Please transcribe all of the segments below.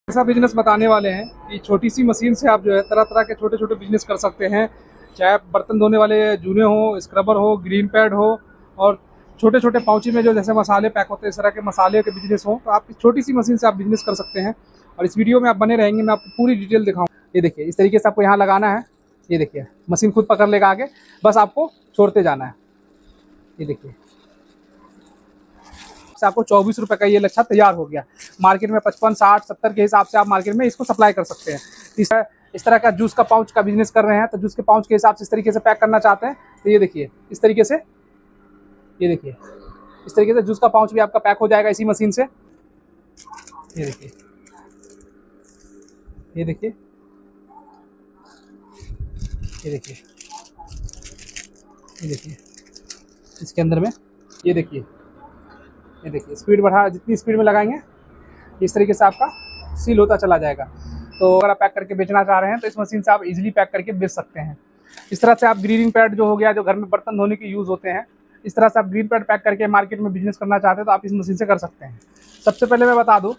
ऐसा बिजनेस बताने वाले हैं कि छोटी सी मशीन से आप जो है तरह तरह के छोटे छोटे बिजनेस कर सकते हैं। चाहे आप बर्तन धोने वाले जूने हो, स्क्रबर हो, ग्रीन पैड हो, और छोटे छोटे पाउची में जो जैसे मसाले पैक होते हैं इस तरह के मसाले के बिजनेस हो, तो आप इस छोटी सी मशीन से आप बिजनेस कर सकते हैं। और इस वीडियो में आप बने रहेंगे, मैं आपको पूरी डिटेल दिखाऊँ। ये देखिए, इस तरीके से आपको यहाँ लगाना है। ये देखिए, मशीन खुद पकड़ लेगा आगे, बस आपको छोड़ते जाना है। ये देखिए, से आपको 24 रुपये का ये लच्छा तैयार हो गया। मार्केट में 55, 60, 70 के हिसाब से आप मार्केट में इसको सप्लाई कर सकते हैं। इस तरह का जूस का पाउच का बिजनेस कर रहे हैं, तो जूस के पाउच के हिसाब से इस तरीके से पैक करना चाहते हैं, तो ये देखिए इस तरीके से, ये देखिए इस तरीके से जूस का पाउच भी आपका पैक हो जाएगा इसी मशीन से। ये देखिए, ये देखिए, ये देखिए, ये देखिए इसके अंदर में, ये देखिए, ये देखिए स्पीड बढ़ा, जितनी स्पीड में लगाएंगे इस तरीके से आपका सील होता चला जाएगा। तो अगर आप पैक करके बेचना चाह रहे हैं तो इस मशीन से आप इजीली पैक करके बेच सकते हैं। इस तरह से आप ग्रीनिंग पैड जो हो गया, जो घर में बर्तन धोने के यूज़ होते हैं, इस तरह से आप ग्रीन पैड पैक करके मार्केट में बिजनेस करना चाहते हैं तो आप इस मशीन से कर सकते हैं। सबसे पहले मैं बता दूँ,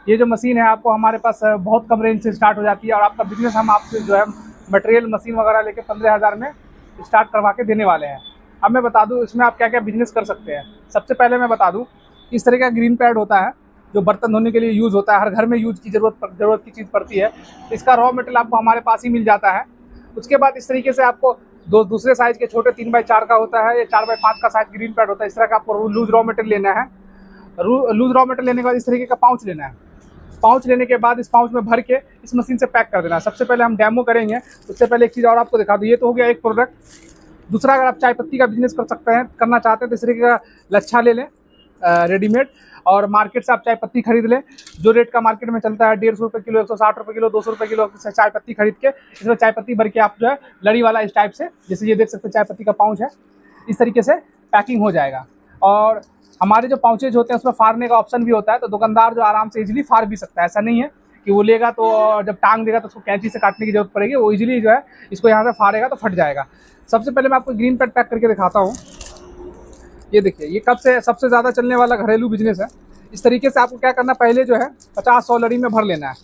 ये जो मशीन है आपको हमारे पास बहुत कम रेंज से स्टार्ट हो जाती है, और आपका बिजनेस हम आपसे जो है मटेरियल मशीन वगैरह लेके 15,000 में स्टार्ट करवा के देने वाले हैं। अब मैं बता दूँ इसमें आप क्या क्या बिजनेस कर सकते हैं। सबसे पहले मैं बता दूँ, इस तरह का ग्रीन पैड होता है जो बर्तन धोने के लिए यूज़ होता है, हर घर में यूज़ की ज़रूरत की चीज़ पड़ती है। इसका रॉ मटेरियल आपको हमारे पास ही मिल जाता है। उसके बाद इस तरीके से आपको दूसरे साइज़ के छोटे 3x4 का होता है या 4x5 का साइज़ ग्रीन पैड होता है। इस तरह का आपको लूज रॉ मटेरियल लेना है। लूज रॉ मटेरियल लेने के बाद इस तरीके का पाउच लेना है। पाउच लेने के बाद इस पाउच में भर के इस मशीन से पैक कर देना है। सबसे पहले हम डेमो करेंगे, उससे पहले एक चीज़ और आपको दिखा दूँ। ये तो हो गया एक प्रोडक्ट। दूसरा, अगर आप चाय पत्ती का बिजनेस कर सकते हैं, करना चाहते हैं तो इस तरीके का लच्छा ले लें रेडीमेड, और मार्केट से आप चाय पत्ती खरीद लें। जो रेट का मार्केट में चलता है 150 रुपये किलो, 160 रुपये किलो, 200 रुपये किलो से चाय पत्ती खरीद के इसमें चाय पत्ती भर के आप जो है लड़ी वाला इस टाइप से, जैसे ये देख सकते हैं चाय पत्ती का पाउच है, इस तरीके से पैकिंग हो जाएगा। और हमारे जो पाउचेज होते हैं उसमें फाड़ने का ऑप्शन भी होता है, तो दुकानदार जो आराम से इजीली फाड़ भी सकता है। ऐसा नहीं है कि वो लेगा तो जब टांग देगा तो उसको कैंची से काटने की जरूरत पड़ेगी, वो इजीली जो है इसको यहाँ से फाड़ेगा तो फट जाएगा। सबसे पहले मैं आपको ग्रीन पैड पैक करके दिखाता हूँ। ये देखिए, ये कब से सबसे ज़्यादा चलने वाला घरेलू बिजनेस है। इस तरीके से आपको क्या करना, पहले जो है 50-100 लड़ी में भर लेना है।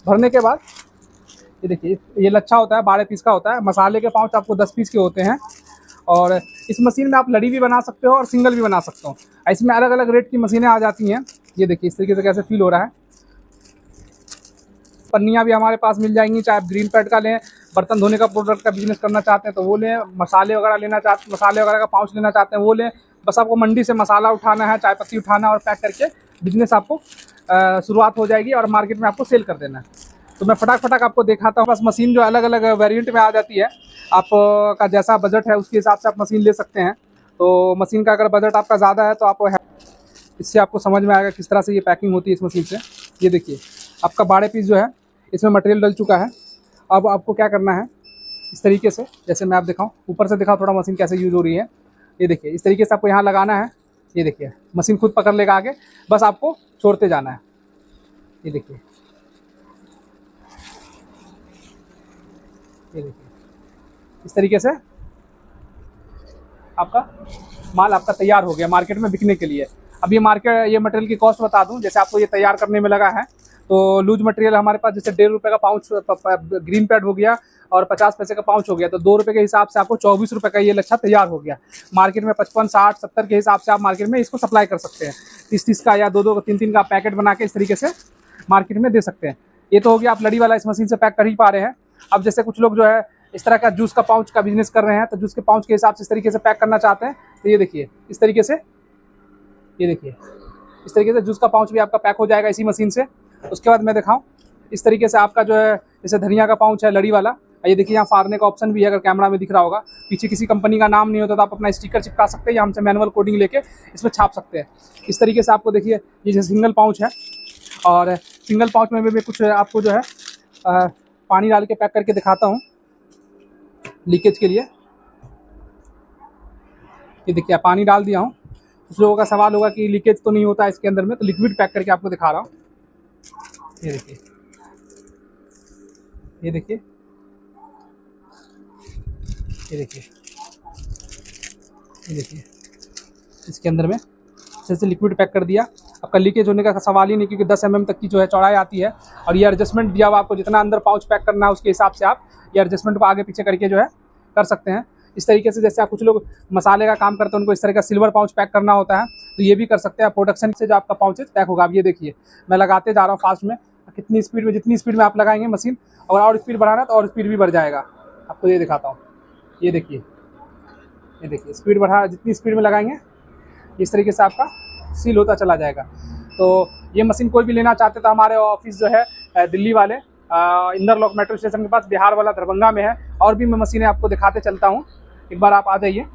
भरने के बाद ये देखिए, ये लच्छा होता है 12 पीस का होता है। मसाले के पाउच आपको 10 पीस के होते हैं। और इस मशीन में आप लड़ी भी बना सकते हो और सिंगल भी बना सकते हो। इसमें अलग अलग रेट की मशीनें आ जाती हैं। ये देखिए इस तरीके से कैसे फील हो रहा है। पन्नियाँ भी हमारे पास मिल जाएंगी, चाहे आप ग्रीन पैड का लें, बर्तन धोने का प्रोडक्ट का बिजनेस करना चाहते हैं तो वो लें, मसाले वगैरह लेना चाहते, मसाले वगैरह का पाउच लेना चाहते हैं वो लें। बस आपको मंडी से मसाला उठाना है, चाय पत्ती उठाना है, और पैक करके बिजनेस आपको शुरुआत हो जाएगी और मार्केट में आपको सेल कर देना है। तो मैं फटाक आपको दिखाता हूँ। बस मशीन जो अलग अलग वेरिएंट में आ जाती है, आपका जैसा बजट है उसके हिसाब से आप मशीन ले सकते हैं। तो मशीन का अगर बजट आपका ज़्यादा है तो आप इससे आपको समझ में आएगा किस तरह से ये पैकिंग होती है इस मशीन से। ये देखिए, आपका 12 पीस जो है इसमें मटेरियल डल चुका है। अब आपको क्या करना है, इस तरीके से, जैसे मैं आप दिखाऊं, ऊपर से दिखाऊं थोड़ा मशीन कैसे यूज़ हो रही है। ये देखिए, इस तरीके से आपको यहाँ लगाना है। ये देखिए, मशीन खुद पकड़ लेगा आगे, बस आपको छोड़ते जाना है। ये देखिए, ये देखिए इस तरीके से आपका माल आपका तैयार हो गया मार्केट में बिकने के लिए। अब ये मटेरियल की कॉस्ट बता दूं। जैसे आपको ये तैयार करने में लगा है, तो लूज मटेरियल हमारे पास जैसे 1.5 रुपये का पाउच ग्रीन पैड हो गया और 50 पैसे का पाउच हो गया, तो 2 रुपये के हिसाब से आपको 24 रुपये का ये लच्छा तैयार हो गया। मार्केट में 55, 60, 70 के हिसाब से आप मार्केट में इसको सप्लाई कर सकते हैं। 30-30 का या 2-2 का 3-3 का पैकेट बना के इस तरीके से मार्केट में दे सकते हैं। ये तो हो गया, आप लड़ी वाला इस मशीन से पैक कर ही पा रहे हैं। अब जैसे कुछ लोग जो है इस तरह का जूस का पाउच का बिजनेस कर रहे हैं, तो जूस के पाउच के हिसाब से इस तरीके से पैक करना चाहते हैं, तो ये देखिए इस तरीके से, ये देखिए इस तरीके से जूस का पाउच भी आपका पैक हो जाएगा इसी मशीन से। उसके बाद मैं दिखाऊं, इस तरीके से आपका जो है जैसे धनिया का पाउच है लड़ी वाला, ये देखिए यहाँ फाड़ने का ऑप्शन भी है, अगर कैमरा में दिख रहा होगा। पीछे किसी कंपनी का नाम नहीं होता तो आप अपना स्टिकर चिपका सकते हैं या हमसे मैनुअल कोडिंग लेके इसमें छाप सकते हैं। इस तरीके से आपको देखिए, ये जैसे सिंगल पाउच है, और सिंगल पाउच में भी कुछ आपको जो है पानी डाल के पैक करके दिखाता हूँ लीकेज के लिए। ये देखिए, पानी डाल दिया हूँ। कुछ लोगों का सवाल होगा कि लीकेज तो नहीं होता इसके अंदर में, तो लिक्विड पैक करके आपको दिखा रहा हूँ। ये देखिए, ये देखिए, ये देखिए, ये देखिए इसके अंदर में जैसे लिक्विड पैक कर दिया। आपका लीकेज होने का सवाल ही नहीं, क्योंकि 10 mm तक की जो है चौड़ाई आती है। और ये एडजस्टमेंट दिया हुआ आपको, जितना अंदर पाउच पैक करना है उसके हिसाब से आप ये एडजस्टमेंट को आगे पीछे करके जो है कर सकते हैं। इस तरीके से जैसे आप कुछ लोग मसाले का काम करते हैं, उनको इस तरह का सिल्वर पाउच पैक करना होता है, तो ये भी कर सकते हैं। प्रोडक्शन से जो आपका पाउचेज पैक होगा। आप ये देखिए, मैं लगाते जा रहा हूँ फास्ट में, कितनी स्पीड में, जितनी स्पीड में आप लगाएंगे मशीन, और स्पीड बढ़ाना है तो और स्पीड भी बढ़ जाएगा। आपको ये दिखाता हूँ, ये देखिए स्पीड बढ़ा, जितनी स्पीड में लगाएंगे इस तरीके से आपका सील होता चला जाएगा। तो ये मशीन कोई भी लेना चाहते तो हमारे ऑफिस जो है दिल्ली वाले इंदरलॉक मेट्रो स्टेशन के पास, बिहार वाला दरभंगा में है। और भी मैं मशीनें आपको दिखाते चलता हूँ, एक बार आप आ जाइए।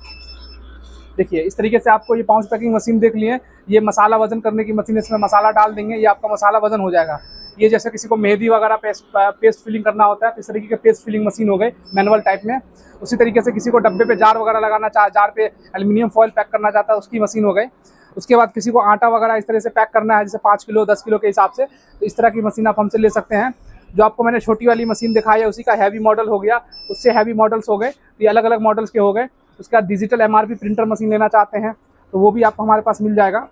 देखिए इस तरीके से आपको ये पाउच पैकिंग मशीन देख लिए, ये मसाला वजन करने की मशीन, इसमें मसाला डाल देंगे, ये आपका मसाला वजन हो जाएगा। ये जैसे किसी को मेहंदी वगैरह पेस्ट फिलिंग करना होता है, तो इस तरीके के पेस्ट फिलिंग मशीन हो गई मैनुअल टाइप में। उसी तरीके से किसी को डब्बे पे जार वगैरह लगाना जार पे एल्यूमिनियम फॉइल पैक करना चाहता है, उसकी मशीन हो गई। उसके बाद किसी को आटा वगैरह इस तरह से पैक करना है, जैसे 5 किलो 10 किलो के हिसाब से, तो इस तरह की मशीन आप हमसे ले सकते हैं। जो आपको मैंने छोटी वाली मशीन दिखाई है उसी का हैवी मॉडल हो गया, उससे हैवी मॉडल्स हो गए, तो ये अलग अलग मॉडल्स के हो गए। उसके बाद डिजिटल MRP प्रिंटर मशीन लेना चाहते हैं तो वो भी आपको हमारे पास मिल जाएगा।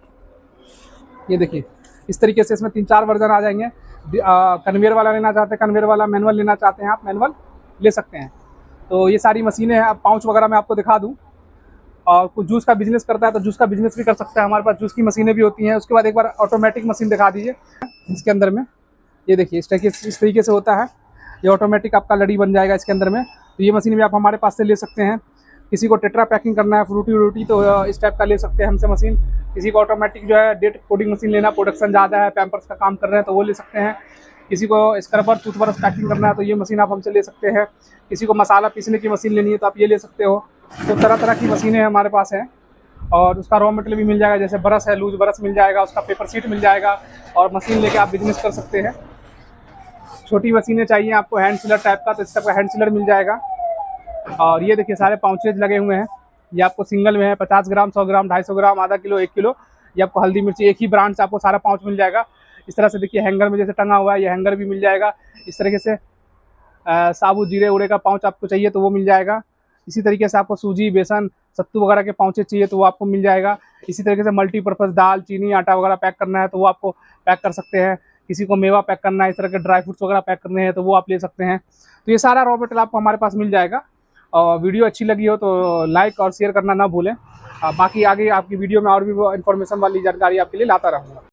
ये देखिए इस तरीके से इसमें 3-4 वर्जन आ जाएंगे। कन्वेयर वाला लेना चाहते हैं, कन्वेयर वाला, मैनुअल लेना चाहते हैं आप, मैनुअल ले सकते हैं। तो ये सारी मशीनें हैं। अब पाउच वगैरह मैं आपको दिखा दूँ। और कुछ जूस का बिजनेस करता है तो जूस का बिजनेस भी कर सकता है, हमारे पास जूस की मशीनें भी होती हैं। उसके बाद एक बार ऑटोमेटिक मशीन दिखा दीजिए। इसके अंदर में ये देखिए इस तरीके से होता है, ये ऑटोमेटिक आपका लड़ी बन जाएगा इसके अंदर में। तो ये मशीन भी आप हमारे पास से ले सकते हैं। किसी को टेट्रा पैकिंग करना है, फ्रूटी तो इस टाइप का ले सकते हैं हमसे मशीन। किसी को ऑटोमेटिक जो है डेट कोडिंग मशीन लेना, प्रोडक्शन ज़्यादा है, पैम्पर्स का काम कर रहे हैं तो वो ले सकते हैं। किसी को स्क्रबर टूथब्रश पैकिंग करना है तो ये मशीन आप हमसे ले सकते हैं। किसी को मसाला पीसने की मशीन लेनी है तो आप ये ले सकते हो। तो तरह तरह की मशीनें हमारे पास हैं। और उसका रॉ मटेरियल भी मिल जाएगा, जैसे ब्रश है, लूज ब्रश मिल जाएगा, उसका पेपर शीट मिल जाएगा, और मशीन लेके आप बिजनेस कर सकते हैं। छोटी मशीनें चाहिए आपको हैंड सीलर टाइप का, तो इस टाइप का हैंड सीलर मिल जाएगा। और ये देखिए सारे पाउचेज लगे हुए हैं। ये आपको सिंगल में है, 50 ग्राम, 100 ग्राम, 250 ग्राम, आधा किलो, 1 किलो। ये आपको हल्दी मिर्ची एक ही ब्रांड से आपको सारा पाउच मिल जाएगा। इस तरह से देखिए हैंगर में जैसे टंगा हुआ है, ये हैंगर भी मिल जाएगा। इस तरीके से साबुत जीरे उड़े का पाउच आपको चाहिए तो वो मिल जाएगा। इसी तरीके से आपको सूजी, बेसन, सत्तू वगैरह के पाउचेज चाहिए तो वो आपको मिल जाएगा। इसी तरीके से मल्टीपर्पज़ दाल, चीनी, आटा वगैरह पैक करना है तो वो आपको पैक कर सकते हैं। किसी को मेवा पैक करना है, इस तरह के ड्राई फ्रूट्स वगैरह पैक करने हैं तो वो आप ले सकते हैं। तो ये सारा रॉ मटेरियल आपको हमारे पास मिल जाएगा। और वीडियो अच्छी लगी हो तो लाइक और शेयर करना ना भूलें। बाकी आगे आपकी वीडियो में और भी इन्फॉर्मेशन वाली जानकारी आपके लिए लाता रहूँगा।